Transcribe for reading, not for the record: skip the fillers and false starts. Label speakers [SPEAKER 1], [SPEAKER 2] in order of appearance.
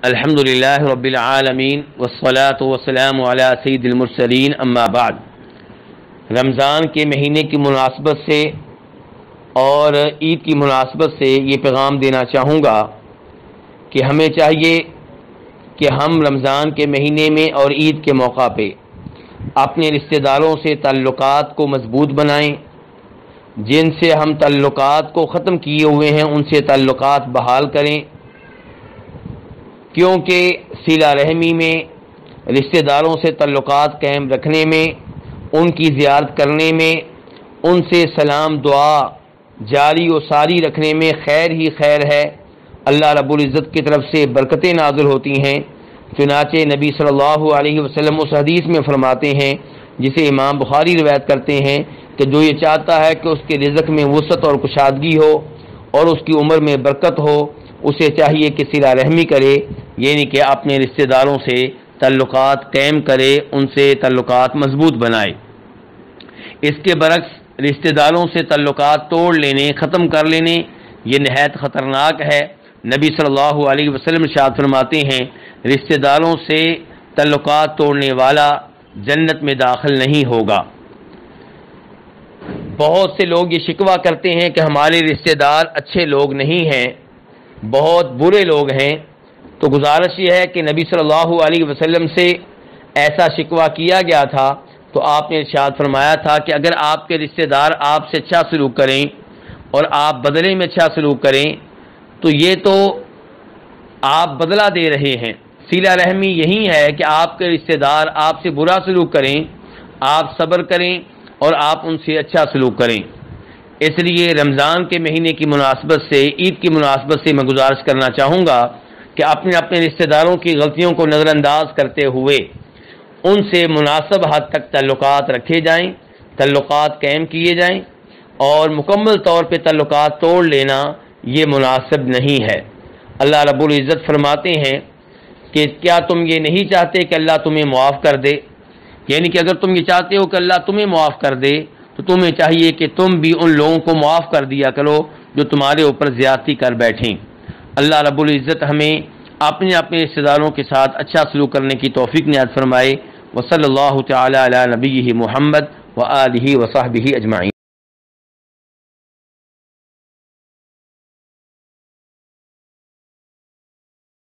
[SPEAKER 1] الحمدللہ رب العالمین والصلاة والسلام علی سید المرسلین اما بعد۔ رمضان کے مہینے کی مناسبت سے اور عید کی مناسبت سے یہ پیغام دینا چاہوں گا کہ ہمیں چاہیے کہ ہم رمضان کے مہینے میں اور عید کے موقع پہ اپنے رشتہ داروں سے تعلقات کو مضبوط بنائیں، جن سے ہم تعلقات کو ختم کیے ہوئے ہیں ان سے تعلقات بحال کریں، کیونکہ صلہ رحمی میں، رشتہ داروں سے تعلقات قائم رکھنے میں، ان کی زیارت کرنے میں، ان سے سلام دعا جاری و ساری رکھنے میں خیر ہی خیر ہے۔ اللہ رب العزت کی طرف سے برکتیں نازل ہوتی ہیں۔ چنانچہ نبی صلی اللہ علیہ وسلم اس حدیث میں فرماتے ہیں جسے امام بخاری روایت کرتے ہیں کہ جو یہ چاہتا ہے کہ اس کے رزق میں وسعت اور کشادگی ہو اور اس کی عمر میں برکت ہو، اسے چاہیے کہ صلہ رحمی کرے، یعنی کہ اپنے رشتہ داروں سے تعلقات قائم کرے، ان سے تعلقات مضبوط بنائے۔ اس کے برعکس رشتہ داروں سے تعلقات توڑ لینے، ختم کر لینے، یہ نہایت خطرناک ہے۔ نبی صلی اللہ علیہ وسلم ارشاد فرماتے ہیں، رشتہ داروں سے تعلقات توڑنے والا جنت میں داخل نہیں ہوگا۔ بہت سے لوگ یہ شکوہ کرتے ہیں کہ ہمارے رشتہ دار اچھے لوگ نہیں ہیں، بہت برے لوگ ہیں۔ تو گزارش یہ ہے کہ نبی صلی اللہ علیہ وسلم سے ایسا شکوہ کیا گیا تھا تو آپ نے ارشاد فرمایا تھا کہ اگر آپ کے رشتہ دار آپ سے اچھا سلوک کریں اور آپ بدلے میں اچھا سلوک کریں تو یہ تو آپ بدلہ دے رہے ہیں۔ صلہ رحمی یہی ہے کہ آپ کے رشتہ دار آپ سے برا سلوک کریں، آپ صبر کریں اور آپ ان سے اچھا سلوک کریں۔ اس لیے رمضان کے مہینے کی مناسبت سے، عید کی مناسبت سے میں گزارش کرنا چاہوں گا کہ اپنے رشتہ داروں کی غلطیوں کو نظر انداز کرتے ہوئے ان سے مناسب حد تک تعلقات رکھے جائیں، تعلقات قائم کیے جائیں، اور مکمل طور پہ تعلقات توڑ لینا یہ مناسب نہیں ہے۔ اللہ رب العزت فرماتے ہیں کہ کیا تم یہ نہیں چاہتے کہ اللہ تمہیں معاف کر دے؟ یعنی کہ اگر تم یہ چاہتے ہو کہ اللہ تمہیں معاف کر دے تو تمہیں چاہیے کہ تم بھی ان لوگوں کو معاف کر دیا کرو جو تمہارے اوپر زیادتی کر بیٹھیں۔ اللہ رب العزت ہمیں اپنے رشتہ داروں کے ساتھ اچھا سلوک کرنے کی توفیق عنایت فرمائے۔ وصلی اللہ تعالی علی نبیہ محمد وآلہ وصحبہ اجمعین۔